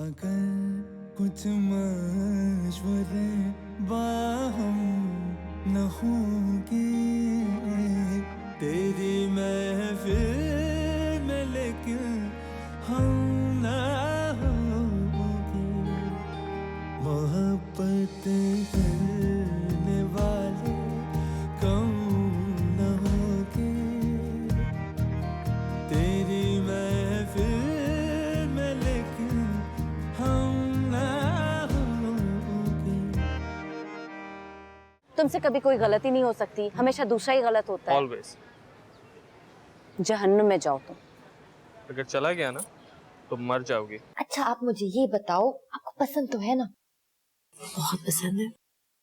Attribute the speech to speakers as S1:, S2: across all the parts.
S1: अगर कुछ मशवरे बाहम न होंगे तेरी महफिल में, लेकिन हम ना होंगे। मोहब्बत करने वाले कम न होंगे तेरी महफिल में, लेकिन हम ना होंगे।
S2: तुमसे कभी कोई गलती नहीं हो सकती, हमेशा दूसरा ही गलत होता है।
S3: ऑलवेज।
S2: जहन्नुम में जाओ तुम।
S3: अगर चला गया ना तो मर जाओगी।
S4: अच्छा आप मुझे ये बताओ, आपको पसंद तो है ना?
S5: बहुत पसंद है।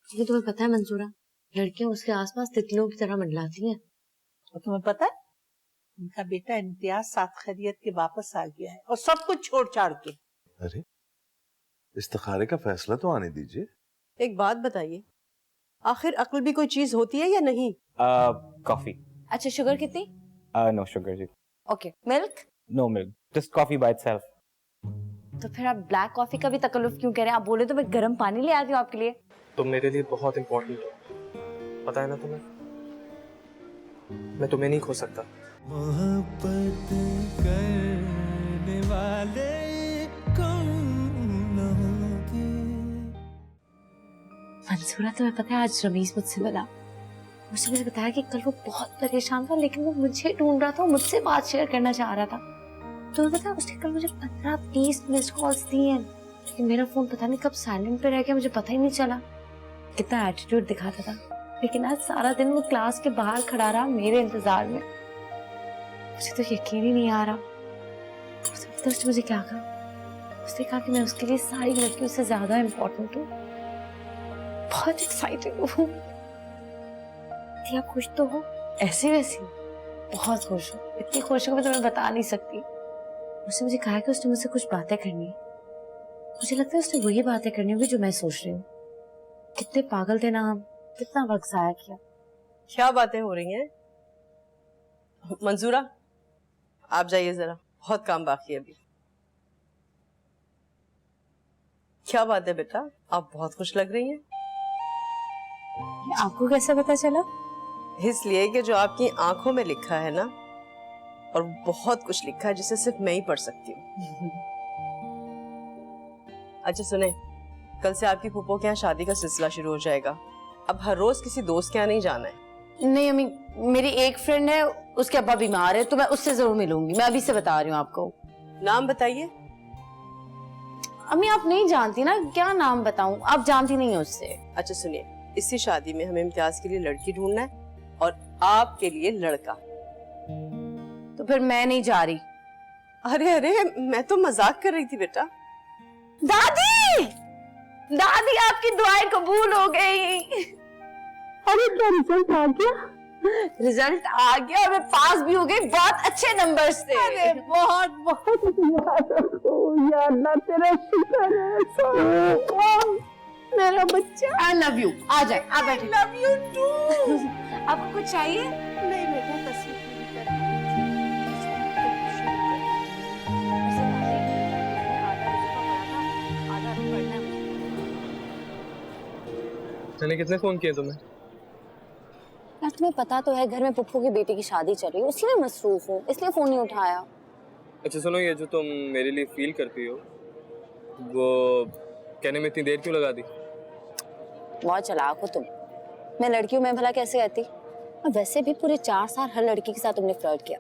S5: ये तुम्हें पता है मंसूरा, लड़कियां उसके आसपास तितलियों की तरह मंडलाती हैं।
S6: और तुम्हें पता है उनका बेटा इम्तियाज साथ खैरियत के वापस आ गया है, और सब कुछ छोड़ छाड़ के।
S7: अरे इस्तिखारे का फैसला तो आने दीजिए।
S8: एक बात बताइए, आखिर अक्ल भी कोई चीज होती है या नहीं?
S9: कॉफी।
S2: अच्छा शुगर कितनी?
S9: नो शुगर जी।
S2: Okay, milk?
S9: No milk, just coffee by itself.
S2: तो फिर आप ब्लैक कॉफी का भी तकल्लुफ क्यों कह रहे हैं? आप बोले तो मैं गर्म पानी ले आती हूँ आपके लिए।
S3: तुम मेरे लिए बहुत इंपॉर्टेंट हो, पता है ना तुम्हें। मैं तुम्हें नहीं खो सकता।
S1: मोहब्बत करने वाले कम न होंगे।
S5: मंसूरा तुम्हें पता है आज रमीज मुझसे मिला, मुझे बताया कि कल वो बहुत परेशान था, लेकिन वो मुझे ढूंढ रहा था, मुझसे बात शेयर करना चाह रहा था। तो पता है उसने कल मुझे 15-20 मिस कॉल्स दिए हैं, लेकिन मेरा फोन पता नहीं कब साइलेंट पे रह गया, मुझे पता ही नहीं चला। कितना एटीट्यूड दिखाता था, लेकिन आज सारा दिन वो क्लास के बाहर खड़ा रहा मेरे इंतजार में। मुझे तो यकीन ही नहीं आ रहा। तो उसने मुझे क्या कहा? उसने कहा कि मैं उसके लिए सारी लड़कियों से ज्यादा इम्पोर्टेंट हूँ। बहुत एक्साइटेड हूँ। आप खुश तो हो? ऐसे वैसे बहुत खुश हूँ, इतनी खुश हूँ मैं तुम्हें बता नहीं सकती। उसने मुझे कहा कि उसने मुझसे कुछ बातें करनी है। मुझे लगता है उसने वही बातें करनी होगी जो मैं सोच रही हूँ। कितने पागल थे ना हम, कितना वक्त जाया किया।
S8: क्या बातें हो रही हैं? मंजूरा आप जाइए जरा, बहुत काम बाकी है अभी। क्या बात है बेटा, आप बहुत खुश लग रही हैं।
S5: आपको कैसे पता चला?
S8: इसलिए कि जो आपकी आंखों में लिखा है ना, और बहुत कुछ लिखा है जिसे सिर्फ मैं ही पढ़ सकती हूँ। अच्छा सुने, कल से आपकी फूफो के यहाँ शादी का सिलसिला शुरू हो जाएगा। अब हर रोज किसी दोस्त के यहाँ नहीं जाना है।
S2: नहीं अम्मी, मेरी एक फ्रेंड है, उसके अब्बा बीमार है, तो मैं उससे जरूर मिलूंगी। मैं अभी से बता रही हूँ आपको।
S8: नाम बताइए।
S2: अम्मी आप नहीं जानती ना, क्या नाम बताऊं? आप जानती नहीं हो उससे।
S8: अच्छा सुनिए, इसी शादी में हमें इम्तियाज के लिए लड़की ढूंढना है और आपके लिए लड़का।
S2: तो फिर मैं नहीं जा रही।
S8: अरे अरे, मैं तो मजाक कर रही थी बेटा।
S2: दादी, दादी आपकी दुआएं कबूल हो गई।
S6: अरे क्या रिजल्ट आ गया?
S2: रिजल्ट आ गया, मैं पास भी हो गई, बहुत अच्छे नंबर्स थे।
S6: अरे बहुत बहुत या अल्लाह तेरा शुक्र है। मेरा बच्चा।
S2: I love you. आ जाए, आप बैठिए।
S6: Love you too.
S2: आपको कुछ चाहिए?
S6: नहीं बेटा, तस्वीर पूरी कर।
S3: मैंने कितने फोन किए तुम्हें?
S2: यार तुम्हें पता तो है घर में पुप्पू की बेटी की शादी चल रही है, उसी में मसरूफ हूँ, इसलिए फोन नहीं उठाया।
S3: अच्छा सुनो, ये जो तुम मेरे लिए फील करती हो वो कहने में इतनी देर क्यों लगा दी?
S2: बहुत चालाक हो तुम। मैं लड़की हूँ, मैं भला कैसे कहती? और वैसे भी पूरे 4 साल हर लड़की के साथ तुमने फ्लर्ट किया,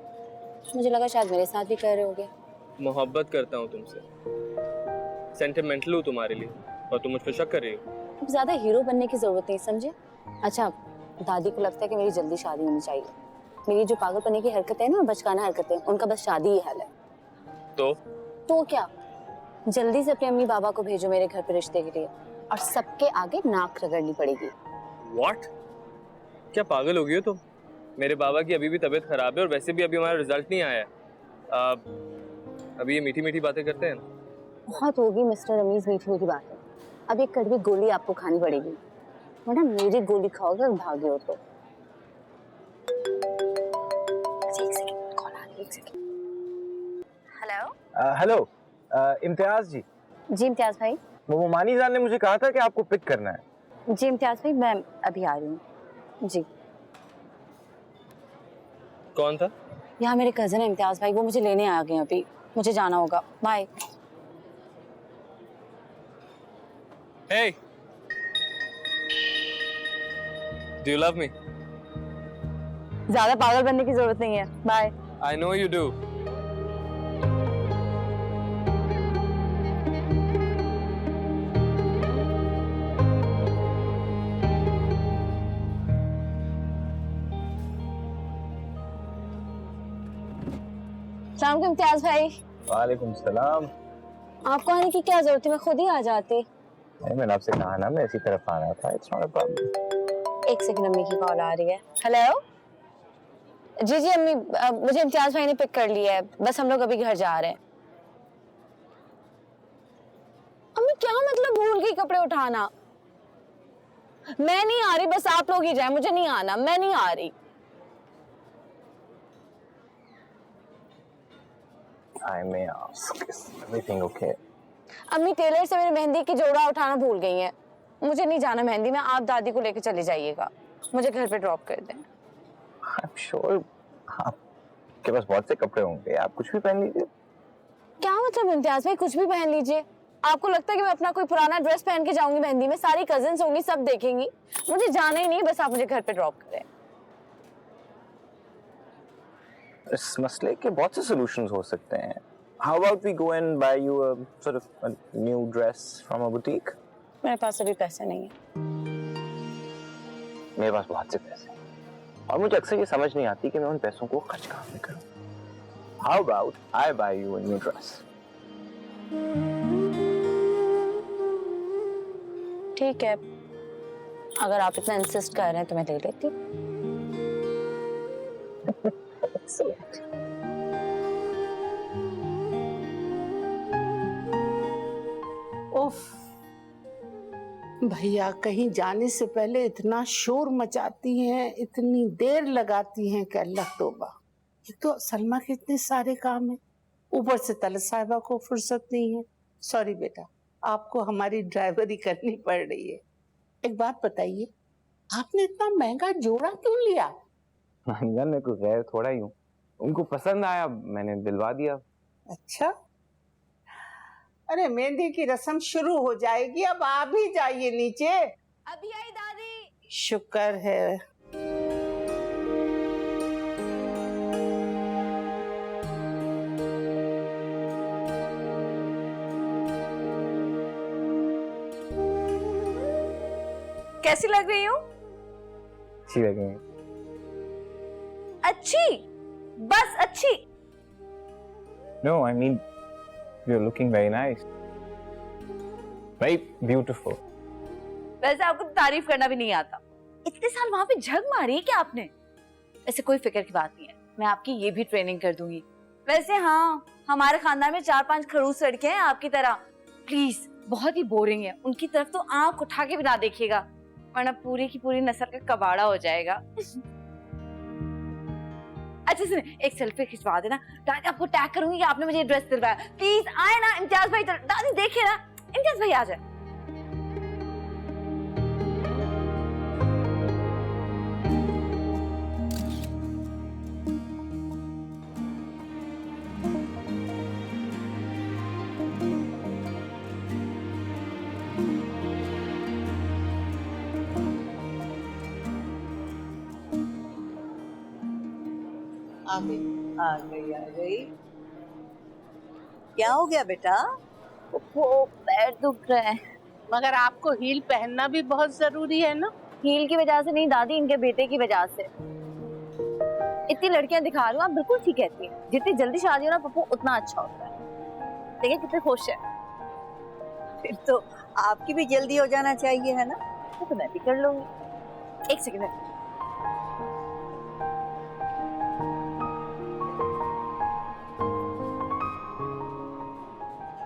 S2: मुझे लगा शायद मेरे साथ भी कर रहे होगे।
S3: मोहब्बत करता हूँ तुमसे, सेंटिमेंटल हूँ तुम्हारे लिए, और तुम मुझ पर शक कर रही हो।
S2: अब ज्यादा हीरो बनने की जरूरत नहीं, समझे? अच्छा दादी को लगता है कि मेरी जल्दी शादी होनी चाहिए। मेरी जो पागलपने की हरकतें हैं ना, बचकाना हरकतें, उनका बस शादी ही हाल है। तो क्या, जल्दी से अपने अम्मी बाबा को भेजो मेरे घर पे रिश्ते के लिए, और सबके आगे नाक रगड़नी पड़ेगी।
S3: What? क्या पागल हो गई हो तुम? मेरे बाबा की अभी भी तबीयत खराब है, और वैसे भी अभी हमारा रिजल्ट नहीं आया है। अभी ये मीठी मीठी बातें करते हैं ना।
S2: बहुत होगी मिस्टर रमीज मीठी मीठी बातें, अब एक कड़वी गोली आपको खानी पड़ेगी, वरना मेरी गोली खाओगे और भागे हो तो। एक सेकंड, कॉल आ रही है, एक सेकंड। हेलो
S9: हेलो इम्तियाज जी,
S2: जी इम्तियाज भाई।
S9: वो मानी जान ने मुझे कहा था कि आपको पिक करना है।
S2: जी इम्तियाज भाई मैं अभी आ रही हूँ। जी
S3: कौन था?
S2: यहाँ मेरे कजन है इम्तियाज भाई, वो मुझे लेने आ गए अभी, मुझे जाना होगा। Bye.
S3: Hey, do you love me?
S2: ज्यादा पागल बनने की जरूरत नहीं है। Bye.
S3: I know you do.
S2: सलाम को इम्तियाज भाई।
S9: वालेकुम सलाम।
S2: आपको आने की क्या जरूरत है, मैं खुद ही आ जाती।
S9: नहीं, मैंने आपसे कहा ना मैं इसी तरफ आ रहा था। It's not a problem.
S2: एक सेकंड, अम्मी की कॉल आ रही है। हेलो। जी जी अम्मी, मुझे इम्तियाज भाई ने पिक कर लिया है, बस हम लोग अभी घर जा रहे हैं। अम्मी क्या मतलब भूल गई कपड़े उठाना? मैं नहीं आ रही, बस आप लोग ही जाए, मुझे नहीं आना, मैं नहीं आ रही।
S9: I may ask, is everything okay?
S2: अम्मी टेलर से मेरी मेहंदी की जोड़ा उठाना भूल गई हैं। मुझे नहीं जाना मेहंदी में, आप दादी को लेकर चले जाइएगा, मुझे घर पे ड्रॉप कर दें।
S9: I'm sure आपके पास बहुत से कपड़े होंगे, आप कुछ भी पहन लीजिए।
S2: क्या मतलब इम्तियाज भाई, कुछ भी पहन लीजिए? आपको लगता है कि मैं अपना कोई पुराना ड्रेस पहन के जाऊंगी मेहंदी में? सारी कजिन्स होंगी, सब देखेंगी। मुझे जाना ही नहीं, बस आप मुझे घर पे ड्रॉप करें।
S9: इस मसले के बहुत से सॉल्यूशंस हो सकते हैं। How about we go and buy you a sort of a new dress from a boutique?
S2: मेरे पास अभी पैसे नहीं है।
S9: मेरे पास बहुत से पैसे हैं और मुझे अक्सर ये समझ नहीं आती कि मैं उन पैसों को खर्च कहाँ में करूँ। How about I buy you a new dress?
S2: ठीक है, अगर आप इतना इंसिस्ट कर रहे हैं तो मैं ले लेती हूँ।
S6: उफ, भैया कहीं जाने से पहले इतना शोर मचाती हैं, इतनी देर लगाती हैं कि अल्लाह तौबा। एक तो सलमा के इतने सारे काम हैं, ऊपर से तलत साहिबा को फुर्सत नहीं है। सॉरी बेटा, आपको हमारी ड्राइवरी करनी पड़ रही है। एक बात बताइए, आपने इतना महंगा जोड़ा क्यों लिया?
S9: जान मैं कोई गैर थोड़ा ही हूँ, उनको पसंद आया मैंने दिलवा दिया।
S6: अच्छा, अरे मेहंदी की रस्म शुरू हो जाएगी, अब आप ही जाइए नीचे।
S2: अभी आई दादी।
S6: शुक्र है।
S2: कैसी लग रही हूँ?
S9: अच्छी लगी।
S2: अच्छी? बस अच्छी?
S9: No, I mean you're looking very nice, very beautiful.
S2: वैसे आपको तारीफ करना भी नहीं आता। इतने साल वहाँ पे झग मारी है क्या आपने? ऐसे कोई फिक्र की बात नहीं है, मैं आपकी ये भी ट्रेनिंग कर दूंगी। वैसे हाँ, हमारे खानदान में 4-5 खड़ूस लड़के हैं आपकी तरह। प्लीज, बहुत ही बोरिंग है, उनकी तरफ तो आंख उठा के भी ना देखिएगा, वरना पूरी की पूरी नस्ल का कबाड़ा हो जाएगा। अच्छा सुनिए, एक सेल्फी खिंचवा देना, दादी आपको टैग करूंगी कि आपने मुझे ये ड्रेस दिलवाया। प्लीज आए ना इम्तियाज भाई, दादी देखिए ना, इम्तियाज भाई आ जाए।
S6: आ गई।
S10: क्या हो गया बेटा?
S2: वो पैर दुख रहा है।
S6: मगर आपको हील पहनना भी बहुत जरूरी है ना?
S2: हील की वजह से नहीं दादी, इनके बेटे की वजह से। इतनी लड़कियां दिखा रही हूँ, आप बिल्कुल ठीक कहती हैं। जितनी जल्दी शादी हो ना पप्पू, उतना अच्छा होता है। देखिए कितने खुश है।
S10: फिर तो आपकी भी जल्दी हो जाना चाहिए है ना?
S2: तो मैं भी कर लूंगी। एक सेकंड।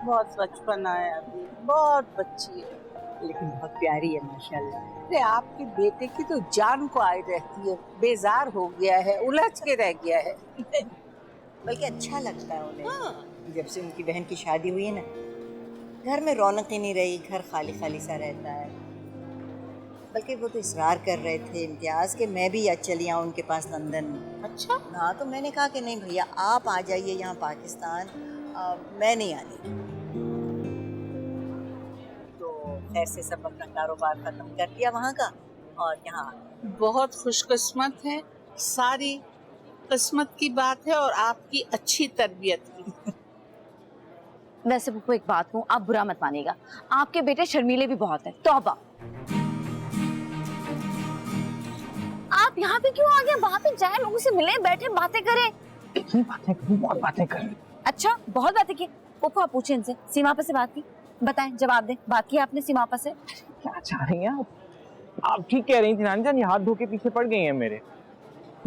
S6: बहुत बचपना है अभी, बहुत बच्ची है,
S10: लेकिन बहुत प्यारी है माशाल्लाह।
S6: अरे आपके बेटे की तो जान को आई रहती है, बेजार हो गया है, उलझ के रह गया है।
S10: बल्कि अच्छा लगता है उन्हें। हाँ। जब से उनकी बहन की शादी हुई है ना, घर में रौनक ही नहीं रही, घर खाली खाली सा रहता है। बल्कि वो तो इसरार कर रहे थे इम्तियाज़ कि मैं भी आज चली आऊँ उनके पास लंदन।
S6: अच्छा,
S10: हाँ, तो मैंने कहा कि नहीं भैया आप आ जाइए यहाँ पाकिस्तान, मैं नहीं आनी। तो खैर से सब अपना कारोबार ख़त्म कर दिया वहाँ का और यहाँ आ गए।
S6: बहुत खुशकिस्मत है, सारी किस्मत की बात है और आपकी अच्छी तरबियत की।
S2: वैसे पप्पू एक बात कहूँ, आप बुरा मत मानिएगा, आपके बेटे शर्मीले भी बहुत हैं। तौबा, आप यहाँ पे क्यों आ गए? वहाँ पे जाए, लोगों से मिले, बैठे, बातें करें।
S9: कितनी बातें करूं? बहुत बातें कर।
S2: अच्छा, बहुत बातें की। पप्पू आप पूछे इनसे, सीमा आपा से बात की? बताएं, जवाब दें, बात की आपने सीमा आपा से?
S9: क्या चाह रही हैं आप ठीक कह रही थी नानी जान, ये हाथ धो के पीछे पड़ गई हैं मेरे।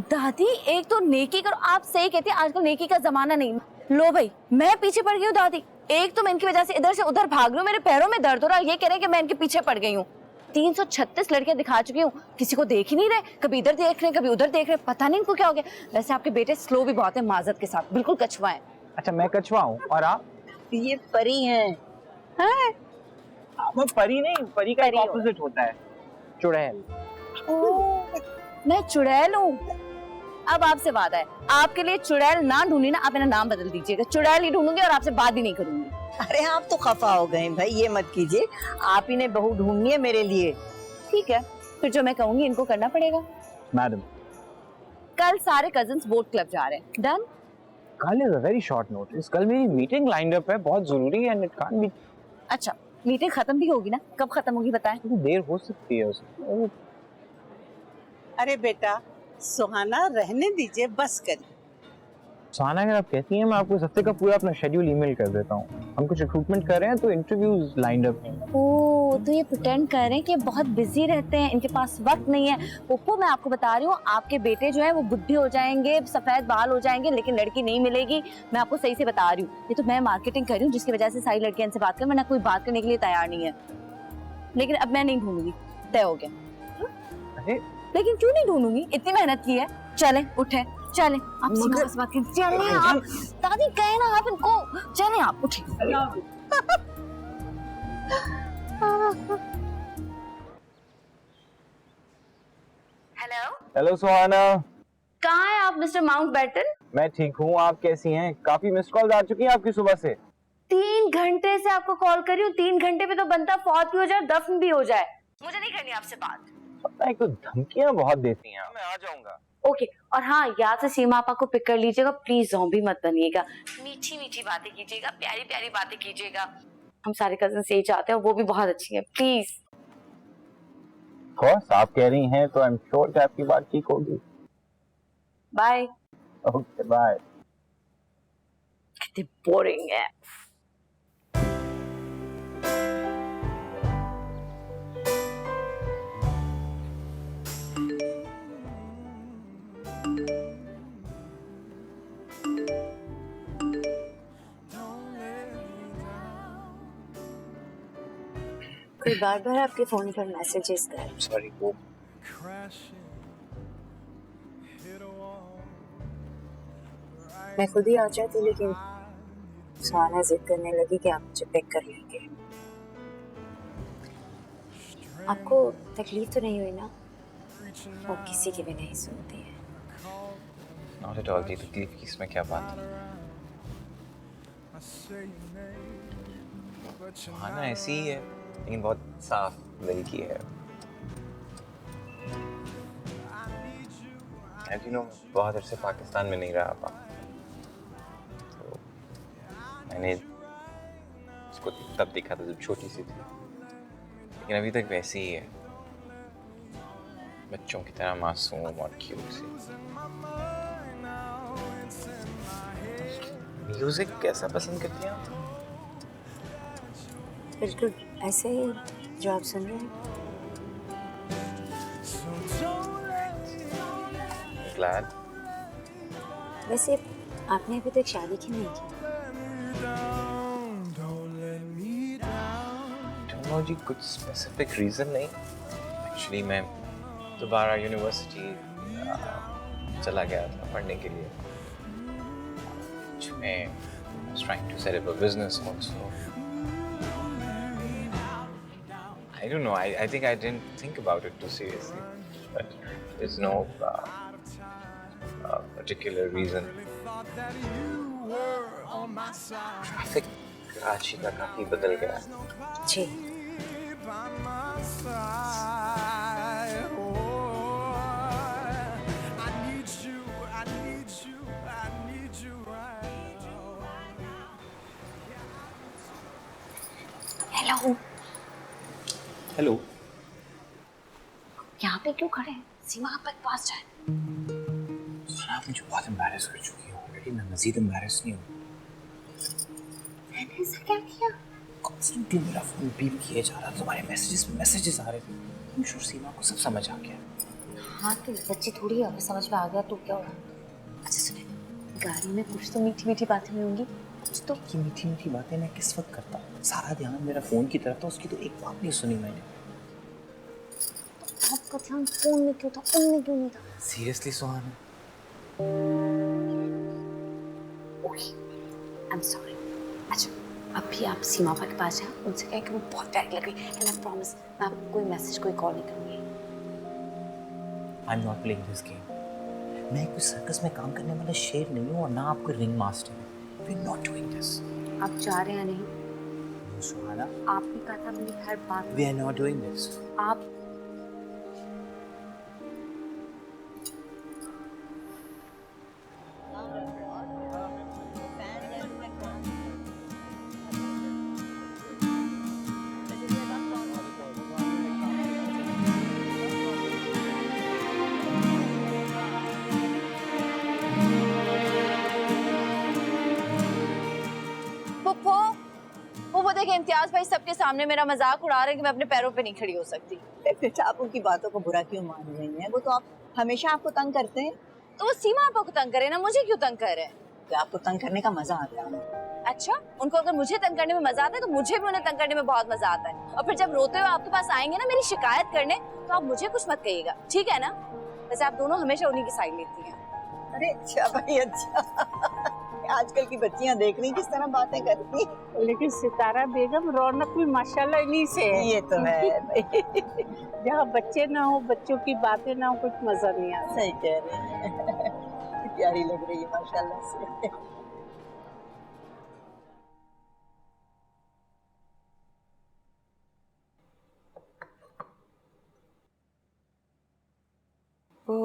S2: दादी एक तो नेकी करो, आप सही कहती हैं, आजकल नेकी का जमाना नहीं। लो भाई, मैं पीछे पड़ गई हूँ दादी। एक तो मैं इनकी वजह से इधर से उधर भाग रही हूँ, मेरे पैरों में दर्द हो रहा है, ये कह रहे हैं कि मैं इनके पीछे पड़ गई हूँ। 336 लड़कियां दिखा चुकी हूँ, किसी को देख ही नहीं रहे, कभी इधर देख रहे हैं, कभी उधर देख रहे हैं, पता नहीं इनको क्या हो गया। वैसे आपके बेटे स्लो भी बहुत है, माजत के साथ, बिल्कुल कछुआ है।
S9: अच्छा, मैं कछुआ हूँ और आप?
S10: ये परी हैं।
S9: मैं परी नहीं, परी का ऑपोजिट होता है, चुड़ैल।
S2: मैं चुड़ैल हूँ। अब आपसे वादा है, आपके लिए चुड़ैल ना ढूंढी ना, आप मेरा नाम बदल दीजिएगा, चुड़ैल ही ढूंढूंगी और आपसे बात भी नहीं करूंगी।
S10: अरे आप तो खफा हो गए भाई, ये मत कीजिए, आप ही ने बहू ढूंढनी है मेरे लिए।
S2: ठीक है, फिर जो मैं कहूंगी इनको करना पड़ेगा।
S9: मैडम,
S2: कल सारे कजिन्स बोट क्लब जा रहे हैं, डन?
S9: कल is a very short notice, कल मेरी मीटिंग लाइंड अप है, बहुत जरूरी है, एंड इट कांट बी।
S2: अच्छा, मीटिंग खत्म भी होगी ना? कब खत्म होगी बताएं?
S9: देर हो सकती है उसमें।
S6: अरे बेटा सुहाना, रहने दीजिए, बस करिए।
S9: सुहाना, अगर आप कहती हैं मैं आपको इस हफ्ते का पूरा अपना शेड्यूल ईमेल कर देता हूँ। हम कुछ रिक्रूटमेंट कर रहे हैं तो इंटरव्यूज लाइंड अप हैं।
S2: ओह, तो ये प्रिटेंड कर रहे हैं कि बहुत बिजी रहते हैं, इनके पास वक्त नहीं है। पप्पू मैं आपको बता रही हूँ, आपके बेटे जो है वो बुढ़े हो जाएंगे, सफेद बाल हो जाएंगे, लेकिन लड़की नहीं मिलेगी। मैं आपको सही से बता रही हूँ, ये तो मैं मार्केटिंग कर रही हूँ जिसकी वजह से सारी लड़कियां इनसे बात करें, वरना कोई बात करने के लिए तैयार नहीं है। लेकिन अब मैं नहीं ढूंढूंगी, तय हो गया। लेकिन क्यों नहीं ढूंढूंगी, इतनी मेहनत की है। चलें, उठे, चलें, आप सीमा से बात करें। चलें आप, दादी कहे ना आप इनको, चलें आप, उठे।
S9: हेलो सुहाना,
S2: कहाँ है आप मिस्टर माउंटबेटन?
S9: मैं ठीक हूँ, आप कैसी हैं? काफी मिस्ड कॉल आ चुकी हैं आपकी सुबह से।
S2: 3 घंटे से आपको कॉल कर रही हूँ, 3 घंटे में तो बनता फौत भी हो जाए, दफन भी हो जाए। मुझे नहीं करनी आपसे बात।
S9: पता है, तो धमकियां बहुत देती हैं। मैं आ जाऊंगा।
S2: ओके, और हाँ, याद से सीमा आपा को पिक कर लीजिएगा, प्लीज ज़ॉम्बी मत बनिएगा। मीठी मीठी बातें कीजिएगा, प्यारी प्यारी बातें कीजिएगा। हम सारे कजिन यही चाहते हैं, वो भी बहुत अच्छी है, प्लीज।
S9: कोर्स, आप कह रही हैं तो आई एम श्योर कि आपकी बात ठीक होगी।
S2: बाय।
S9: Okay, bye.
S2: कितनी बोरिंग है। कोई बार बार आपके फोन पर मैसेजेस कर।
S9: सॉरी, वो
S2: मैं खुद ही आ जाती, लेकिन सुहाना जिद करने लगी कि आप मुझे पिक कर लेंगे। आपको तकलीफ तो नहीं हुई ना? वो किसी की भी नहीं सुनती है।
S3: नॉट एट ऑल, तकलीफ की इसमें क्या बात है? सुहाना ऐसी ही है, लेकिन बहुत साफ दिल की है। As you know, बहुत अरसे पाकिस्तान में नहीं रहा पा, तो मैंने उसको तब देखा था जब छोटी सी थी, लेकिन अभी तक वैसी ही है, बच्चों की तरह मासूम और क्यूट सी। म्यूजिक कैसा पसंद करती हैं आप?
S2: बिल्कुल ऐसे ही जो आप सुन रहे हैं।
S3: Glad.
S2: वैसे आपने अभी तक शादी क्यों नहीं की?
S3: Don't know जी, कुछ स्पेसिफिक रीजन नहीं। एक्चुअली मैं दोबारा यूनिवर्सिटी चला गया था पढ़ने के लिए, जिसमें I was trying to set up a business also. I don't know. I think I didn't think about it too seriously. But there's no particular reason. Traffic Karachi का काफी बदल गया.
S2: जी. हेलो.
S3: हेलो.
S5: यहाँ पे क्यों खड़े हैं? सीमा आप के पास जाए.
S3: आप मुझे बहुत एम्बैरेस कर चुकी हो ऑलरेडी. मैं मजीद एम्बैरेस नहीं हूँ.
S5: मैंने ऐसा क्या किया?
S3: कॉन्स्टेंटली मेरा फोन बीप किए जा रहा था. तुम्हारे मैसेजेस आ रहे थे. I'm sure सीमा को सब समझ आ गया.
S5: हाँ तो बच्ची थोड़ी है, अगर समझ में आ गया तो क्या होगा? अच्छा सुने, गाड़ी में कुछ तो मीठी मीठी बातें हुई होंगी. कुछ तो.
S3: कि मीठी मीठी बातें मैं किस वक्त करता हूँ? सारा ध्यान मेरा फोन की तरफ था. उसकी तो एक बात नहीं सुनी मैंने.
S5: आपका ध्यान फोन में क्यों था, उनमें क्यों नहीं था?
S3: Seriously Suhana.
S5: Okay, I am sorry. अच्छा अभी आप सीमा के पास जाएं, उनसे कहें कि वो बहुत प्यारी लग रही है. एंड आई प्रॉमिस मैं आपको कोई मैसेज कोई कॉल नहीं करूँगी.
S3: I am not playing this game. मैं कोई सर्कस में काम करने वाला शेर नहीं हूँ और ना आपको ringmaster. We are not doing this.
S5: आप जा रहे हैं नहीं?
S3: सुहाना,
S5: आपने कहा था मेरी हर बात.
S3: We are not doing this.
S5: आप
S2: वो देखे इम्तियाज भाई सबके सामने मेरा मजाक उड़ा रहे हैं कि मैं अपने पैरों पे नहीं खड़ी हो सकती.
S10: फिर आप उनकी बातों को बुरा क्यों मान रही हैं? वो तो आप हमेशा आपको तंग करते हैं.
S2: तो वो सीमा आपको तंग करे ना, मुझे क्यों तंग कर रहे हैं?
S10: तो आपको तंग करने का मजा आता है.
S2: अच्छा, उनको अगर मुझे तंग करने में मजा आता है तो मुझे भी उन्हें तंग करने में बहुत मजा आता है. और फिर जब रोते हुए आपके पास आएंगे ना मेरी शिकायत करने, तो आप मुझे कुछ मत कहिएगा, ठीक है ना? वैसे आप दोनों हमेशा उन्हीं की साइड लेती हैं.
S10: अरे अच्छा भाई अच्छा. आजकल की बच्चियां देख रही किस तरह बातें करती.
S6: लेकिन सितारा बेगम रौनक भी माशाल्लाह इन्हीं से है.
S10: ये तो है.
S6: जहाँ बच्चे ना हो, बच्चों की बातें ना हो, कुछ मजा नहीं आता.
S10: सही कह रही है. प्यारी लग रही है माशाल्लाह से.
S11: वो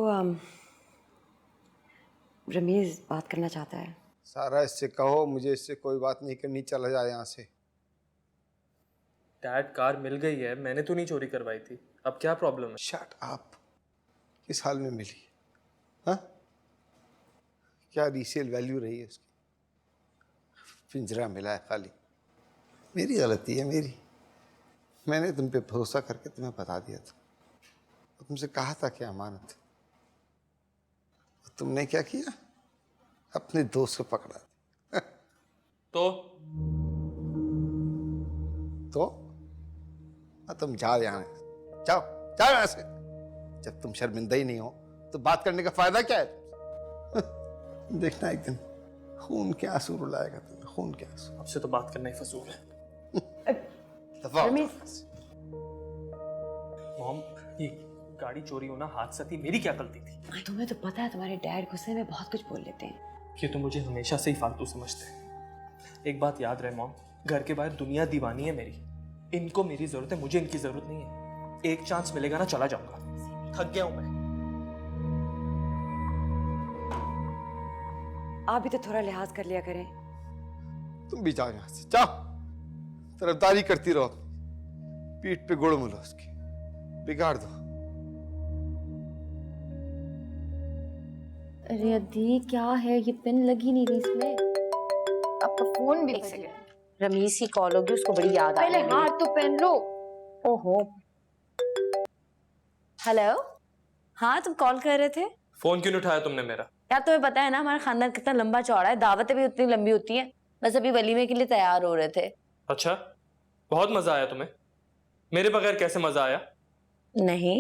S11: रमीज बात करना चाहता है.
S12: सारा इससे कहो मुझे इससे कोई बात नहीं करनी, चला जाए यहाँ से.
S13: डैड कार मिल गई है, मैंने तो नहीं चोरी करवाई थी. अब क्या प्रॉब्लम है?
S12: Shut up. किस हाल में मिली? हाँ, क्या रीसेल वैल्यू रही है उसकी? पिंजरा मिला है खाली. मेरी गलती है मेरी. मैंने तुम पे भरोसा करके तुम्हें बता दिया था. तुमसे कहा था कि अमानत. तुमने क्या किया? अपने दोस्त को पकड़ा दिया. तो तुम जाओ यहाँ, जाओ जाओ यहाँ से. जब तुम शर्मिंदा ही नहीं हो तो बात करने का फायदा क्या है? देखना एक दिन खून के आंसू रुलाएगा तुम्हें. खून के आंसू.
S13: आपसे तो बात करना ही फजूल है. मॉम, ये गाड़ी चोरी होना हादसा थी, मेरी क्या गलती थी?
S11: तुम्हें तो पता है तुम्हारे डैड गुस्से में बहुत कुछ बोल लेते हैं.
S13: कि तुम मुझे हमेशा से ही फालतू समझते हैं. एक बात याद रहे मॉम, घर के बाहर दुनिया दीवानी है मेरी. इनको मेरी जरूरत है, मुझे इनकी जरूरत नहीं है. एक चांस मिलेगा ना चला जाऊंगा. थक गया हूं मैं.
S11: आप भी तो थोड़ा लिहाज कर लिया करें.
S12: तुम भी जाओ यहाँ से, जाओ. तरफदारी करती रहो, पीठ पे गुड़ मुलो उसकी, बिगाड़ दो.
S5: अरे अदी क्या है, ये पिन लगी नहीं रही इसमें.
S2: आपका फोन भी रमीज की कॉल होगी, उसको बड़ी याद आ रही है.
S5: पहले हाथ तो पहन लो.
S2: ओहो. हेलो. हाँ तुम कॉल कर रहे थे?
S13: फोन क्यों नहीं उठाया तुमने मेरा?
S2: यार तुम्हें पता है ना हमारा खानदान कितना लंबा चौड़ा है, दावतें भी उतनी लंबी होती हैं. बस अभी वलीमे के लिए तैयार हो रहे थे.
S13: अच्छा, बहुत मजा आया तुम्हें? मेरे बगैर कैसे मजा आया?
S2: नहीं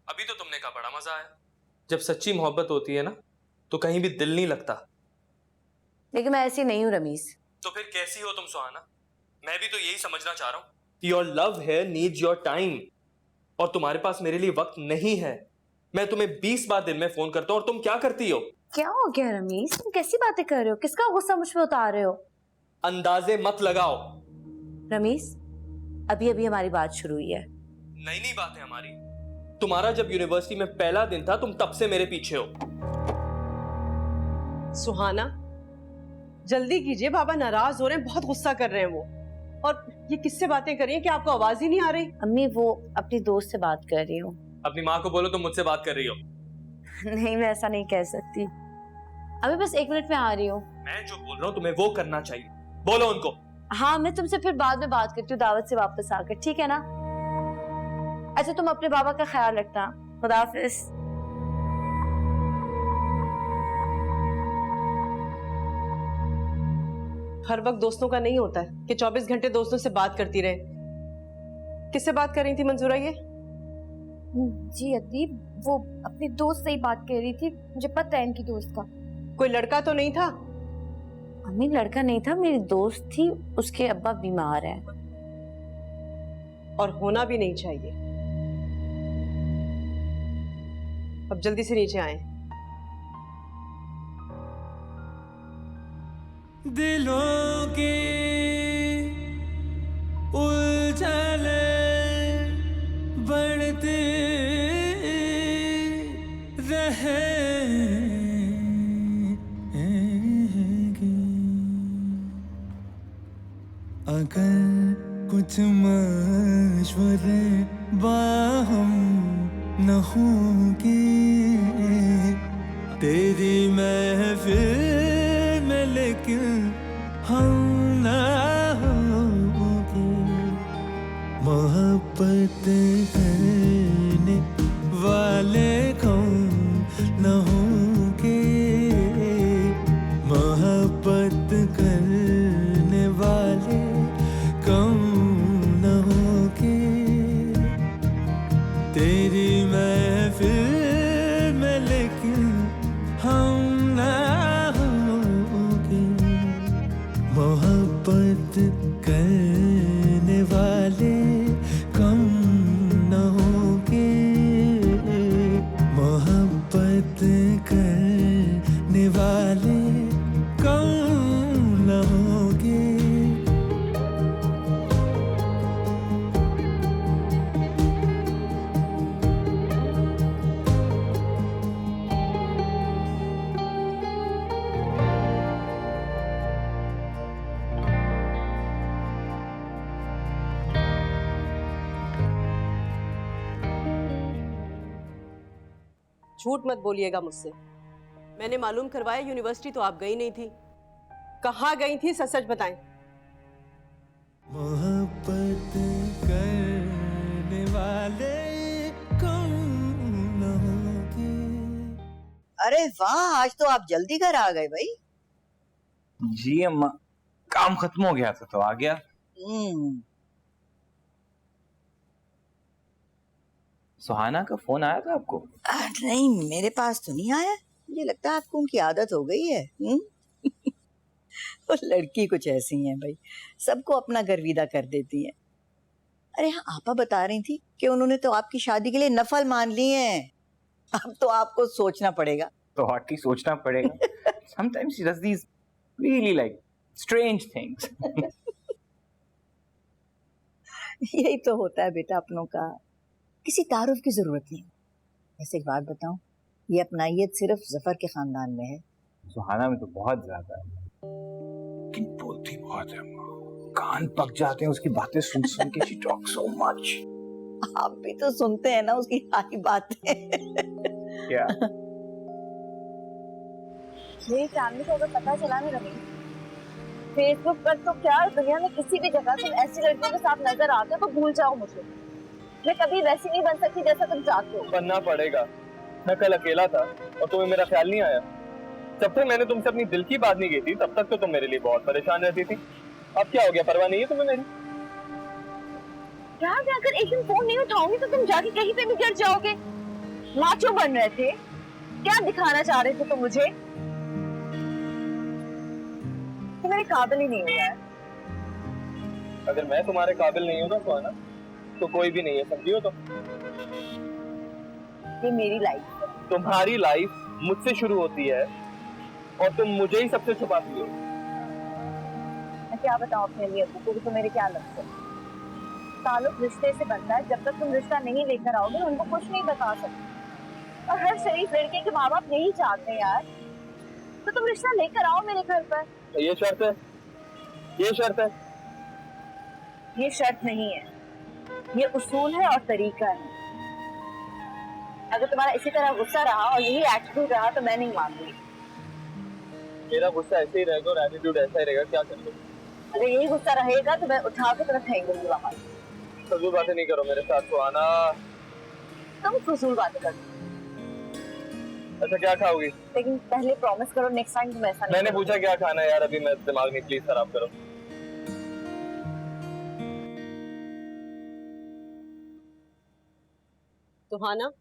S13: अभी तो तुमने कहा बड़ा मजा आया. जब सच्ची मोहब्बत होती है ना तो कहीं भी दिल नहीं लगता.
S2: लेकिन मैं ऐसी नहीं हूँ रमीज.
S13: तो फिर कैसी हो तुम सुहाना? मैं भी तो यही समझना चाह रहा हूँ. योर लव है नीड्स योर टाइम, और तुम्हारे पास मेरे लिए वक्त नहीं है। मैं तुम्हें 20 बार दिन में फोन करता हूँ और तुम क्या करती हो?
S5: क्या हो गया रमीज, तुम कैसी बातें कर रहे हो? किसका गुस्सा मुझ पे उतार रहे हो?
S13: अंदाजे मत लगाओ।
S2: रमीज, अभी अभी हमारी बात शुरू हुई है।
S13: नई नई बात है हमारी। तुम्हारा जब यूनिवर्सिटी में पहला दिन था तुम तब से मेरे पीछे हो।
S8: सुहाना, जल्दी कीजिए, बाबा नाराज हो रहे हैं, बहुत गुस्सा कर रहे हैं वो। और ये किससे बातें कर रही हैं कि आपको आवाज ही नहीं आ रही?
S2: अम्मी, वो अपनी दोस्त से बात कर रही हूँ।
S13: अपनी माँ को बोलो तुम मुझसे बात कर रही हो।
S2: नहीं, मैं ऐसा नहीं कह सकती। अभी बस 1 मिनट में आ रही हूँ।
S13: मैं जो बोल रहा हूँ तुम्हें वो करना चाहिए, बोलो उनको।
S2: हाँ, मैं तुमसे फिर बाद में बात करती हूँ दावत से वापस आकर, ठीक है ना? अच्छा, तुम अपने बाबा का ख्याल रखना। खुदा हाफिज।
S8: हर वक्त दोस्तों का नहीं होता है कि 24 घंटे दोस्तों से बात करती रहे। किससे बात कर रही थी मंजूरा ये?
S5: जी अतीब, वो अपनी दोस्त से ही बात कर रही थी। मुझे पता है इनकी दोस्त का।
S8: कोई लड़का तो नहीं था?
S2: अम्मी, लड़का नहीं था, मेरी दोस्त थी, उसके अब्बा बीमार हैं।
S8: और होना भी नहीं चाहिए। अब जल्दी से नीचे आए।
S1: दिलों की उलझने बढ़ती रहेंगी, अगर कुछ मशवरे बाहम न होंगे, तेरी महफिल में लेकिन हम ना होंगे। मोहब्बत करने वाले कौन न होंगे, मोहब्बत करने वाले कौन न होंगे, तेरी महफिल में लेकिन हम ना होंगे। मोहब्बत करने वाले कम न होंगे, मोहब्बत करने वाले कम न होंगे।
S8: झूठ मत बोलिएगा मुझसे। मैंने मालूम करवाया यूनिवर्सिटी तो आप गई नहीं थी। कहाँ गई थी, सच सच बताएं।
S1: मोहब्बत करने वाले कौन न होंगे।
S10: अरे वाह, आज तो आप जल्दी घर आ गए भाई।
S3: जी अम्मा, काम खत्म हो गया था तो आ गया। सुहाना का फोन आया था आपको?
S10: नहीं, मेरे पास तो नहीं आया। मुझे लगता है आपको उनकी आदत हो गई है। वो लड़की कुछ ऐसी हैं भाई, सबको अपना गर्विदा कर देती हैं। अरे हाँ, आपा बता रही थी कि उन्होंने तो आपकी शादी के लिए नफल मान लिए हैं। अब तो आपको सोचना पड़ेगा।
S3: तो हॉटली सोचना पड़ेगा। Sometimes she does these really like strange things.
S10: यही तो होता है बेटा अपनों का, किसी तारुफ की जरूरत नहीं। वैसे एक बात बताऊं, ये अपनाइयत सिर्फ जफर के खानदान में है।
S3: सुहाना में तो बहुत ज्यादा है, लेकिन बोलती बहुत है अम्मा। कान पक जाते हैं उसकी बातें सुन सुन के। She talks so much.
S10: आप भी तो सुनते हैं ना उसकी सारी बातें।
S3: क्या?
S5: मेरी फैमिली को अगर पता चला ना रवि, फेसबुक पर तो क्या दुनिया में किसी भी जगह तुम ऐसी लड़कियों के साथ नजर आते हो तो भूल जाओ मुझे। मैं कभी वैसी नहीं बन सकती जैसा तुम चाहते हो।
S13: बनना पड़ेगा। मैं कल अकेला था और तुम्हें मेरा ख्याल नहीं आया। जब तक मैंने तुमसे अपनी दिल की बात नहीं की थी तब तक तो तुम मेरे लिए बहुत परेशान रहती थी। अब क्या हो गया, परवाह नहीं है तुम्हें मेरी?
S5: यार, मैं अगर एक दिन फोन नहीं उठाऊंगी तो तुम जाके कहीं पे भी गिर जाओगे। माचो बन रहे थे, क्या दिखाना चाह रहे थे तुम मुझे? तो मेरे काबिल ही नहीं हो यार।
S13: अगर मैं तुम्हारे काबिल नहीं हूँ ना सुहाना, तो कोई भी नहीं है, समझियो। तो
S2: ये मेरी लाइफ है।
S13: तुम्हारी लाइफ मुझसे शुरू होती है और तुम मुझे ही सबसे छुपाती हो।
S2: मैं क्या बताऊं अपने अम्मी अब्बू को, तो मेरे क्या लगता है। ताल्लुक रिश्ते से बनता है, जब तक तुम रिश्ता नहीं लेकर आओगे उनको कुछ नहीं बता सकते। और हर शरीफ लड़के के माँ बाप यही चाहते हैं यार, तो तुम रिश्ता लेकर आओ मेरे घर पर।
S13: ये शर्त है, ये शर्त है।
S2: ये शर्त नहीं है, ये उसूल है और तरीका है। अगर तुम्हारा इसी तरह गुस्सा रहा और यही एटीट्यूड रहा तो मैं नहीं मानूंगी।
S13: मेरा गुस्सा ऐसे ही रहेगा और एटीट्यूड ऐसा ही रहेगा, क्या करोगे?
S2: अगर यही गुस्सा रहेगा तो मैं उठा के तुम्हें फेंक दूंगी वहां।
S13: फजूल बातें नहीं करो मेरे साथ सुहाना।
S2: तुम फजूल बातें करो।
S13: अच्छा क्या खाओगी?
S2: लेकिन पहले प्रॉमिस करो नेक्स्ट टाइम तुम ऐसा नहीं।
S13: मैंने पूछा क्या खाना है यार, अभी मैं दिमाग नहीं प्लीज खराब करो।
S8: सुहाना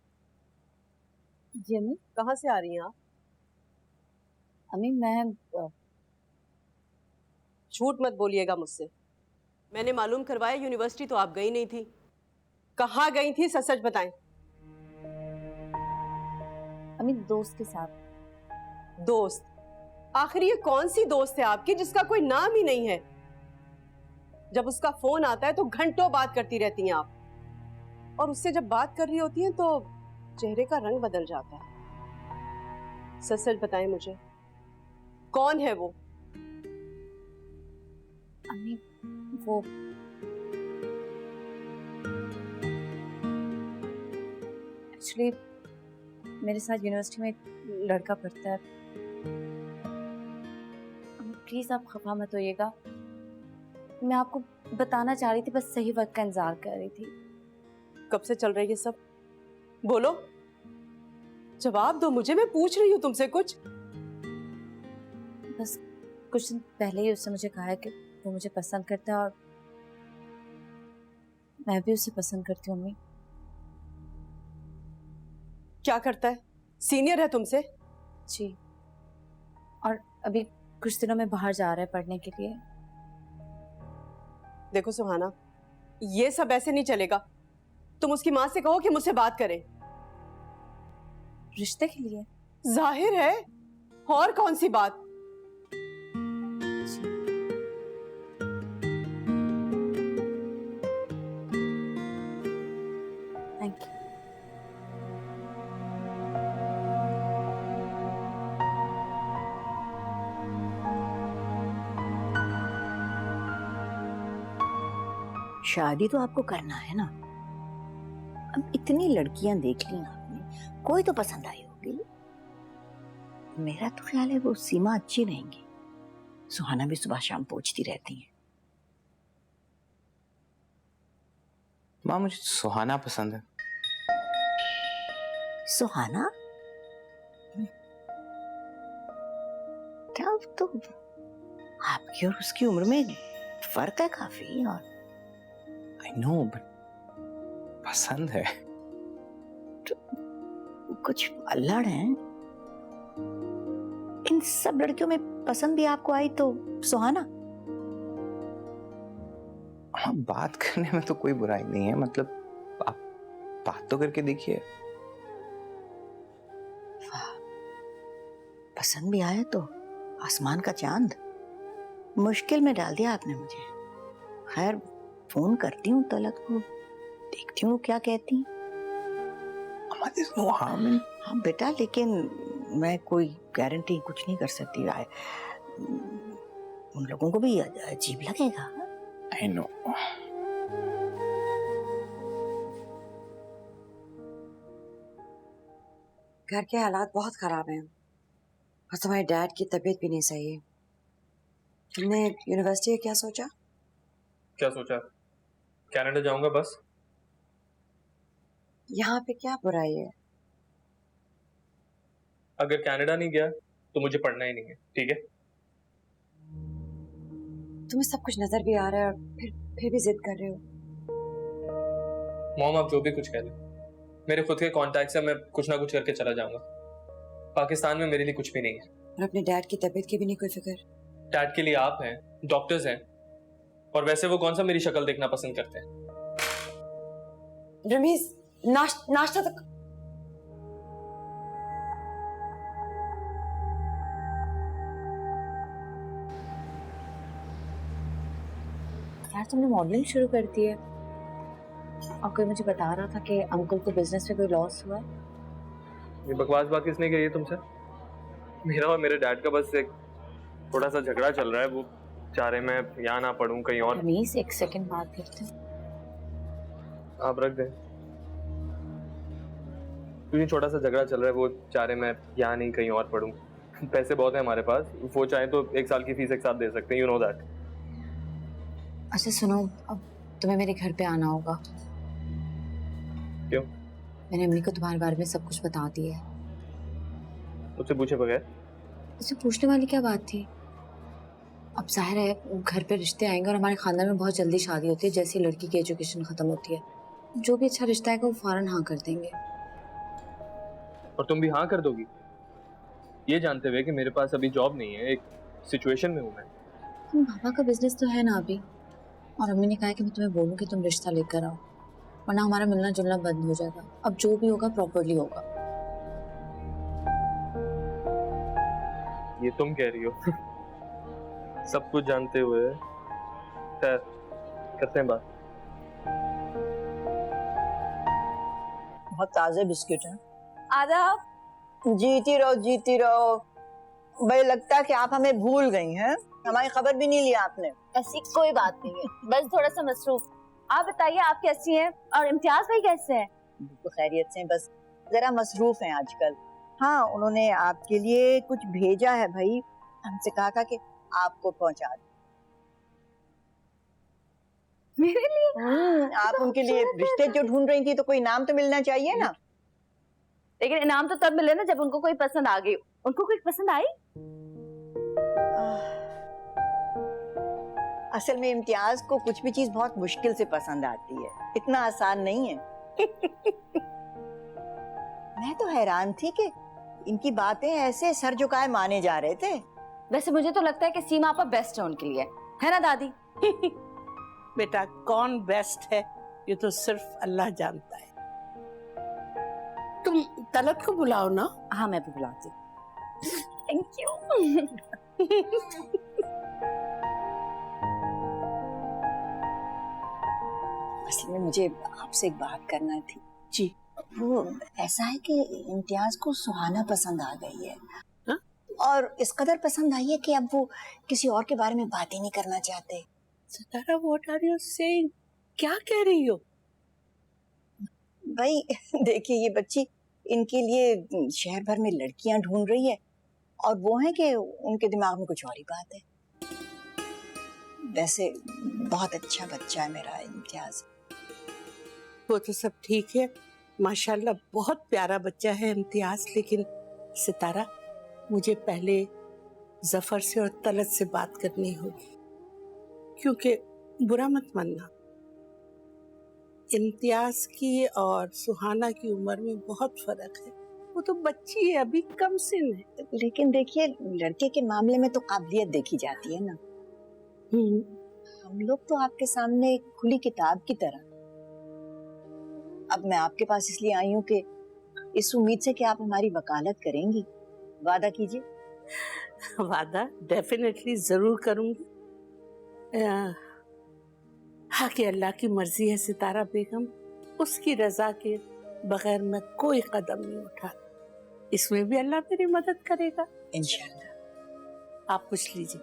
S2: जी अम्मी।
S8: कहाँ से आ रही हैं आप?
S2: अम्मी मैं
S8: झूठ मत बोलिएगा मुझसे। मैंने मालूम करवाया यूनिवर्सिटी तो आप गई नहीं थी। कहाँ गई थी, सच सच बताएं।
S2: अम्मी दोस्त के साथ।
S8: दोस्त? आखिर ये कौन सी दोस्त है आपकी जिसका कोई नाम ही नहीं है? जब उसका फोन आता है तो घंटों बात करती रहती हैं आप, और उससे जब बात कर रही होती हैं तो चेहरे का रंग बदल जाता है। सच सच बताएं मुझे, कौन है वो?
S2: अम्मी वो एक्चुअली मेरे साथ यूनिवर्सिटी में एक लड़का पढ़ता है। प्लीज आप खफा मत होइएगा, मैं आपको बताना चाह रही थी, बस सही वक्त का इंतजार कर रही थी।
S8: कब से चल रही है सब? बोलो, जवाब दो मुझे, मैं पूछ रही हूँ तुमसे कुछ।
S2: बस कुछ दिन पहले ही उसने मुझे कहा है कि वो मुझे पसंद करता है और मैं भी उसे पसंद करती हूँ। अम्मी
S8: क्या करता है? सीनियर है तुमसे?
S2: जी, और अभी कुछ दिनों में बाहर जा रहा है पढ़ने के लिए।
S8: देखो सुहाना, ये सब ऐसे नहीं चलेगा। तुम उसकी माँ से कहो कि मुझसे बात करे।
S2: रिश्ते के लिए?
S8: जाहिर है, और कौन सी बात।
S2: Thank you.
S10: शादी तो आपको करना है ना। अब इतनी लड़कियां देख ली आपने, कोई तो पसंद आई होगी। मेरा तो ख्याल है वो सीमा अच्छी रहेंगी। सुहाना भी सुबह शाम पूछती रहती है।
S3: माँ मुझे सुहाना पसंद है।
S10: सुहाना? क्या तो आपकी और उसकी उम्र में फर्क है काफी। और
S3: I know, but पसंद है।
S10: तो कुछ अल्लड़ हैं। इन सब लड़कियों में पसंद भी आपको आई तो सुहाना?
S3: हाँ, बात करने में तो कोई बुराई नहीं है, मतलब आप बात तो करके देखिए।
S10: पसंद भी आया तो आसमान का चांद। मुश्किल में डाल दिया आपने मुझे। खैर, फोन करती हूँ तलत को, देखती हूँ क्या कहती। हाँ बेटा, लेकिन मैं कोई गारंटी कुछ नहीं कर सकती। उन लोगों को भी अजीब लगेगा।
S3: I know.
S11: घर के हालात बहुत खराब हैं और तुम्हारे डैड की तबीयत भी नहीं सही है। तुमने यूनिवर्सिटी का क्या सोचा?
S13: क्या सोचा? कनाडा जाऊंगा बस।
S11: यहाँ पे क्या बुराई है?
S13: अगर कनाडा नहीं गया तो मुझे पढ़ना ही नहीं है, ठीक है?
S11: तुम्हें सब कुछ नजर भी आ रहा है और फिर भी जिद कर रहे हो।
S13: मॉम आप जो भी कुछ कह लें, मेरे खुद के कॉन्टैक्ट से मैं कुछ ना कुछ करके चला जाऊंगा। पाकिस्तान में मेरे लिए कुछ भी नहीं है।
S11: और अपने डैड की तबीयत की भी नहीं कोई फिक्र?
S13: डैड के लिए आप हैं, डॉक्टर्स हैं, और वैसे वो कौन सा मेरी शक्ल देखना पसंद करते हैं?
S11: रमीज, नाश्ता तक।
S2: यार तुमने मॉडलिंग शुरू कर दी है और कोई मुझे बता रहा था कि अंकल को बिजनेस में कोई लॉस हुआ है।
S13: ये बकवास बात किसने कही है तुमसे? मेरा और मेरे डैड का बस एक थोड़ा सा झगड़ा चल रहा है, वो चाह रहे मैं यहाँ ना पढ़ूं कहीं और।
S2: रमीज एक सेकंड बात करते हैं।
S13: आप रख दें। क्योंकि छोटा सा झगड़ा चल रहा है, वो चाह रहे मैं यहाँ नहीं कहीं और पढ़ूं। पैसे बहुत हैं हमारे पास, वो चाहे तो 1 साल की फीस एक साथ दे सकते हैं, यू नो दैट।
S2: अच्छा सुनो, अब तुम्हें मेरे घर पे आना होगा।
S13: क्यों?
S2: मैंने अम्मी को तुम्हारे बारे में सब कुछ बता दिया है।
S13: मुझसे पूछे बगैर?
S2: उससे पूछने वाली क्या बात थी? अब जाहिर है घर पे रिश्ते आएंगे और हमारे खानदान में बहुत जल्दी शादी होती है, जैसे लड़की की एजुकेशन खत्म होती है। जो भी अच्छा रिश्ता आएगा वो फौरन हाँ कर देंगे।
S13: और तुम भी हाँ कर दोगी, ये जानते हुए कि मेरे पास अभी जॉब नहीं है, एक सिचुएशन में हूँ मैं।
S2: पापा का बिजनेस तो है ना अभी, और अम्मी ने कहा है कि मैं तुम्हें बोलूँ कि तुम रिश्ता लेकर आओ, वरना हमारा मिलना जुलना बंद हो जाएगा। अब जो भी होगा प्रॉपर्ली होगा।
S13: ये तुम कह रही हो सब कुछ जानते हुए। खैर करते हैं बात।
S10: बहुत ताजे बिस्किट हैं।
S2: आदाब।
S10: जीती रहो जीती रहो। भाई लगता है कि आप हमें भूल गई हैं, हमारी खबर भी नहीं लिया आपने।
S2: ऐसी कोई बात नहीं है, बस थोड़ा सा मसरूफ। आप बताइए आप कैसी हैं और इम्तियाज भाई कैसे हैं?
S10: बिल्कुल खैरियत से, बस जरा मसरूफ हैं आजकल। हाँ, उन्होंने आपके लिए कुछ भेजा है भाई, हमसे कहा था कि आपको पहुंचा दो।
S2: मेरे लिए?
S10: आप उनके लिए रिश्ते जो ढूंढ रही थी तो कोई नाम तो मिलना चाहिए ना।
S2: लेकिन इनाम तो तब मिले ना जब उनको कोई पसंद आ गई। उनको कोई पसंद आई?
S10: असल में इम्तियाज को कुछ भी चीज बहुत मुश्किल से पसंद आती है, इतना आसान नहीं है। मैं तो हैरान थी कि इनकी बातें ऐसे सर झुकाए माने जा रहे थे।
S2: वैसे मुझे तो लगता है कि सीमा आपा बेस्ट है उनके लिए, है ना दादी?
S6: बेटा कौन बेस्ट है ये तो सिर्फ अल्लाह जानता है। तुम तलत को बुलाओ ना।
S2: हाँ मैं भी बुलाती।
S5: Thank you.
S10: असल में मुझे आपसे एक बात करना थी।
S6: जी।
S10: वो ऐसा है कि इम्तियाज को सुहाना पसंद आ गई है। हा? और इस कदर पसंद आई है कि अब वो किसी और के बारे में बात ही नहीं करना चाहते।
S6: सितारा, व्हाट आर यू सेइंग? क्या कह रही हो?
S10: भाई देखिए, ये बच्ची इनके लिए शहर भर में लड़कियां ढूंढ रही है और वो है कि उनके दिमाग में कुछ और ही बात है। वैसे बहुत अच्छा बच्चा है मेरा इम्तियाज।
S6: वो तो सब ठीक है, माशाल्लाह बहुत प्यारा बच्चा है इम्तियाज। लेकिन सितारा, मुझे पहले जफर से और तलत से बात करनी होगी, क्योंकि बुरा मत मानना, इम्तियाज की और सुहाना की उम्र में बहुत फर्क है। वो तो बच्ची है, अभी कम सिन है।
S10: लेकिन देखिए, लड़के के मामले में तो काबिलियत देखी जाती है ना। हम लोग तो आपके सामने खुली किताब की तरह। अब मैं आपके पास इसलिए आई हूँ कि इस उम्मीद से कि आप हमारी वकालत करेंगी। वादा कीजिए।
S6: वादा डेफिनेटली जरूर करूंगी। हाँ कि अल्लाह की मर्जी है सितारा बेगम, उसकी रजा के बगैर मैं कोई कदम नहीं उठा। इसमें भी अल्लाह मेरी मदद करेगा
S10: इंशाल्लाह।
S6: आप पूछ लीजिए,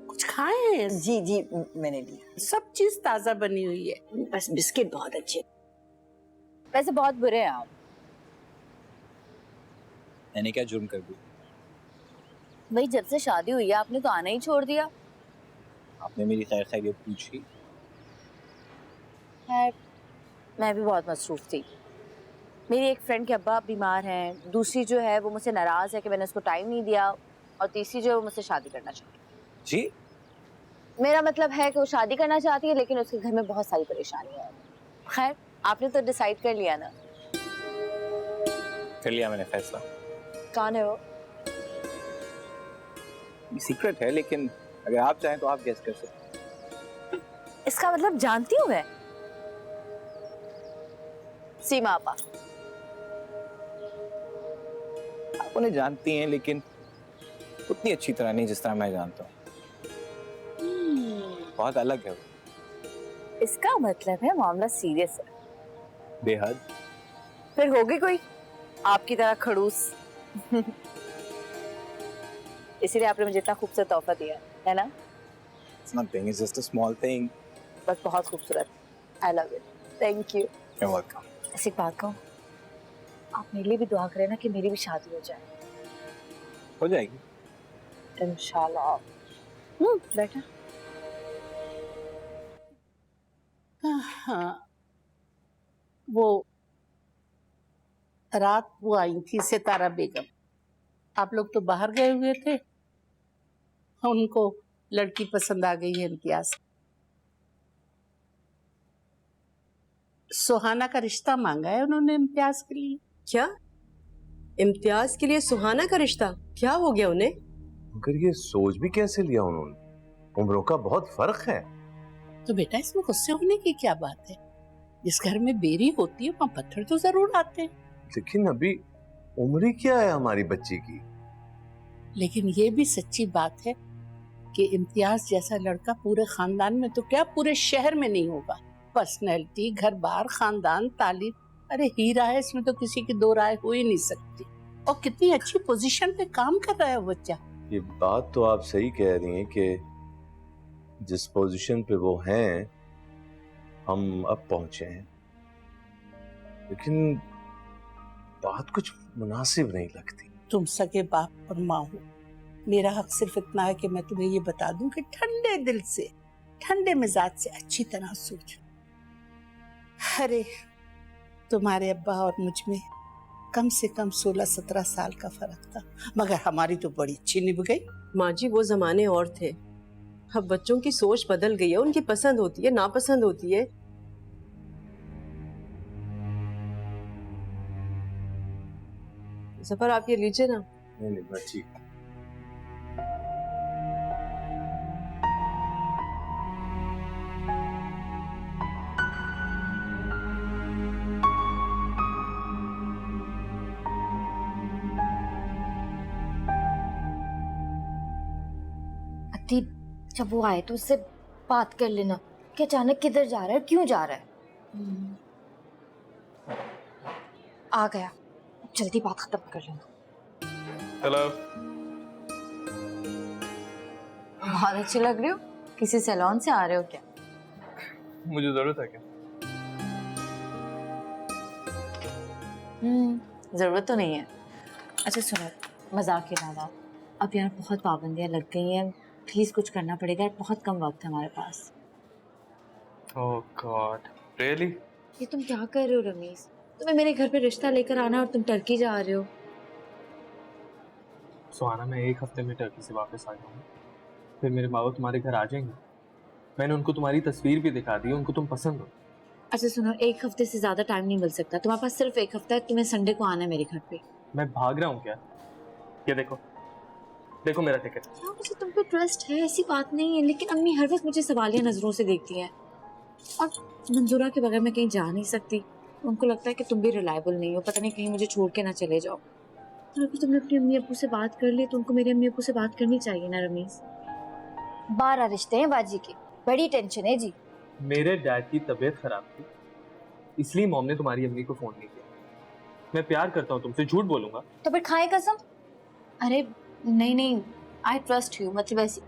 S6: कुछ खाए हैं?
S10: जी जी मैंने लिया,
S6: सब चीज ताजा बनी हुई है,
S10: बस बिस्किट बहुत अच्छे।
S2: वैसे बहुत बुरे हैं आप।
S14: मैंने क्या जुर्म कर दिया?
S2: भाई जब से शादी हुई है आपने तो आना ही छोड़ दिया।
S14: आपने मेरी खैर खैरियत पूछी?
S2: खैर मैं भी बहुत मसरूफ थी। मेरी एक फ्रेंड के अब्बा बीमार हैं, दूसरी जो है वो मुझसे नाराज है कि मैंने उसको टाइम नहीं दिया, और तीसरी जो है वो मुझसे शादी करना चाहती है।
S14: जी?
S2: मेरा मतलब है कि वो शादी करना चाहती है लेकिन उसके घर में बहुत सारी परेशानियां हैं। खैर आपने तो डिसाइड कर लिया ना?
S14: कर लिया मैंने फैसला।
S2: कौन है वो?
S14: सीक्रेट है, लेकिन अगर आप चाहें तो आप गेस कर सकते हैं।
S2: इसका मतलब जानती हूँ मैं सीमा आपा।
S14: आप उन्हें जानती हैं लेकिन उतनी अच्छी तरह नहीं जिस तरह मैं जानता हूँ। बहुत अलग है वो।
S2: इसका मतलब है मामला सीरियस है।
S14: बेहद।
S2: फिर होगी कोई आपकी तरह खड़ूस इसीलिए आपने मुझे इतना खूबसूरत तोहफा दिया है ना।
S14: It's nothing, it's just a small thing.
S2: बस बहुत खूबसूरत। I love it. Thank you.
S14: You're welcome.
S2: ऐसी बात कहूँ, आप मेरे लिए भी दुआ करें ना कि मेरी भी शादी हो जाए।
S14: हो जाएगी।
S2: इंशाल्लाह। बैठा।
S6: हाँ, वो रात वो आई थी सितारा बेगम। आप लोग तो बाहर गए हुए थे, उनको लड़की पसंद आ गई है इम्तियाज। सुहाना का रिश्ता मांगा है उन्होंने इम्तियाज के लिए।
S8: क्या इम्तियाज के लिए सुहाना का रिश्ता? क्या हो गया उन्हें?
S7: मगर ये सोच भी कैसे लिया उन्होंने? उम्रों का बहुत फर्क है।
S6: तो बेटा इसमें गुस्से होने की क्या बात है? जिस घर में बेरी होती है वहाँ पत्थर तो जरूर आते हैं।
S7: लेकिन अभी उम्र क्या है हमारी बच्ची की?
S6: लेकिन ये भी सच्ची बात है कि इम्तियाज जैसा लड़का पूरे खानदान में तो क्या पूरे शहर में नहीं होगा। पर्सनैलिटी, घर बार, खानदान, तालीम, अरे हीरा है, इसमें तो किसी की दो राय हो ही नहीं सकती। और कितनी अच्छी पोजीशन पे काम कर रहा है वो बच्चा।
S7: ये बात तो आप सही कह रही हैं कि जिस पोजीशन पे वो हैं हम अब पहुंचे हैं, लेकिन बात कुछ मुनासिब नहीं लगती।
S6: तुम सगे बाप और माँ हो। मेरा हक सिर्फ इतना है कि मैं तुम्हें ये बता दूं कि ठंडे दिल से, ठंडे मिजाज से अच्छी तरह सोचो। अरे तुम्हारे अब्बा और मुझ में कम से कम 16-17 साल का फर्क था, मगर हमारी तो बड़ी अच्छी निभ गई।
S8: माँ जी वो जमाने और थे, अब बच्चों की सोच बदल गई है। उनकी पसंद होती है, नापसंद होती है। जफर आप ये लीजिए ना।
S7: नहीं मैं ठीक।
S5: अति जब वो आए तो उससे बात कर लेना कि अचानक किधर जा रहा है, क्यों जा रहा है। आ गया, जल्दी बात खत्म कर लेना।
S13: हेलो।
S2: बहुत अच्छी लग रही हो। किसी सैलून से आ रहे हो क्या?
S13: मुझे जरूरत है क्या?
S2: जरूरत तो नहीं है। अच्छा सुनो, मजाक के अलावा अब यार बहुत पाबंदियां लग गई हैं, प्लीज कुछ करना पड़ेगा, बहुत कम वक्त है हमारे पास।
S13: ओह गॉड, रियली?
S5: ये तुम क्या कर रहे हो रमीज? तुम्हें मेरे घर पे रिश्ता लेकर आना और तुम टर्की जा रहे हो।
S13: सुहाना मैं 1 हफ्ते में टर्की से वापस आ जाऊंगा, फिर मेरे बाबा तुम्हारे घर आ जाएंगे। मैंने उनको तुम्हारी तस्वीर भी दिखा दी, उनको तुम पसंद हो।
S5: अच्छा सुनो, 1 हफ्ते से ज्यादा टाइम नहीं मिल सकता, तुम्हारे पास सिर्फ 1 हफ्ता है। तुम्हें संडे को आना है मेरे घर पे।
S13: मैं भाग रहा हूँ क्या? ये देखो, देखो मेरा टिकट।
S5: हाँ मुझे तुम पे ट्रस्ट है, ऐसी बात नहीं है, लेकिन अम्मी हर वक्त मुझे सवालिया नजरों से देखती हैं और मंजूरा के बगैर मैं कहीं जा नहीं सकती। उनको लगता है कि तुम भी रिलायबल नहीं हो, पता नहीं कहीं मुझे छोड़ के ना चले जाओ। और अगर तुमने अपनी अम्मी अब्बू से बात कर ली तो उनको मेरी अम्मी अब्बू से बात करनी चाहिए ना रमीज। 12 रिश्ते हैं बाजी के, बड़ी टेंशन है जी।
S13: मेरे डैड की तबीयत खराब थी, इसलिए मॉम ने तुम्हारी अम्मी को फोन नहीं किया। मैं प्यार करता हूँ तुमसे, झूठ बोलूंगा
S5: तो फिर खाए कसम। अरे नहीं नहीं, आई ट्रस्ट यू, मतलब ऐसी।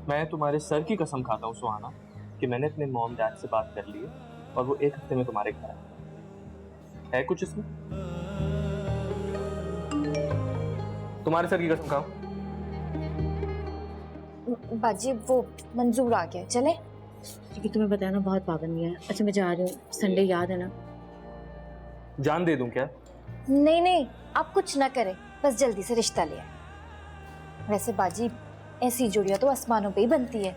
S13: मैं तुम्हारे सर की कसम खाता हूँ सुहाना कि मैंने अपने मॉम डैड से बात कर ली है और वो 1 हफ्ते में तुम्हारे घर है कुछ इसमें? तुम्हारे सर की कसम खाओ।
S5: बाजी वो मंजूर आ गया, चले? क्योंकि तुम्हें बताया ना बहुत पाबंदियां हैं। अच्छा मैं जा रही हूँ, संडे याद है ना?
S13: जान दे दूं क्या?
S5: नहीं नहीं, आप कुछ ना करें, बस जल्दी से रिश्ता ले आए। वैसे बाजी ऐसी जोड़ियां तो आसमानों पे ही बनती है।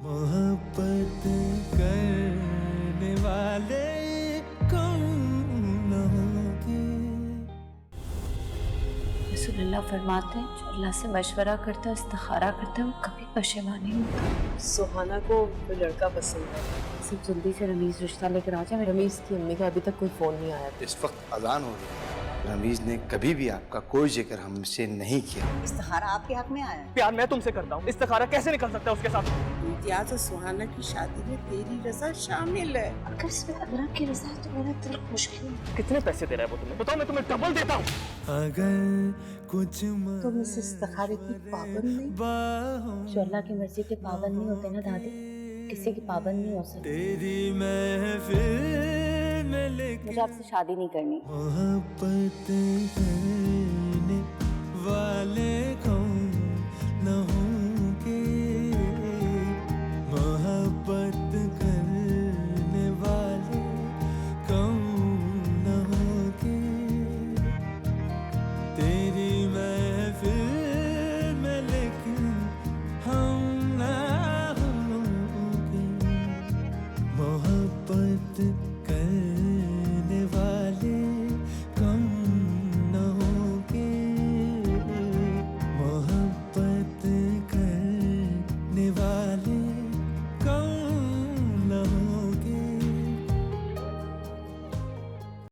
S1: मोहब्बत वाले कौन न होंगे।
S5: रसूलुल्लाह फरमाते हैं जो अल्लाह से मशवरा करता है, इस्तिखारा करता है, वो कभी पशेमान नहीं होता।
S8: सुहाना को कोई लड़का पसंद है।
S5: सिर्फ जल्दी से रमीज रिश्ता लेकर आ जाए।
S8: रमीज की अम्मी का अभी तक कोई फोन नहीं आया।
S12: इस वक्त अजान हो रही है। रमीज ने कभी भी आपका कोई जिक्र हमसे नहीं किया।
S10: इस्तिखारा आपके हक में आया है।
S13: प्यार मैं तुमसे करता हूँ, इस्तिखारा कैसे निकल सकता है उसके साथ?
S6: इम्तियाज और सुहाना की शादी में तेरी रजा शामिल है।
S5: अगर इसमें अल्लाह की रजा है तो मेरा दिल खुश क्यों?
S13: कितने पैसे दे रहा है वो तुम्हें? बताओ, मैं तुम्हें डबल देता हूँ।
S1: अगर कुछ
S6: तुम इस इस्तिखारे की पाबंद नहीं।
S5: जो अल्लाह की मर्जी के पाबंद नहीं होते ना दादी, किसी की पाबंद नहीं हो सकती।
S1: तेरी महफिल में लेके
S2: मुझे आपसे शादी नहीं करनी।
S1: मोहब्बत करने वाले कौन न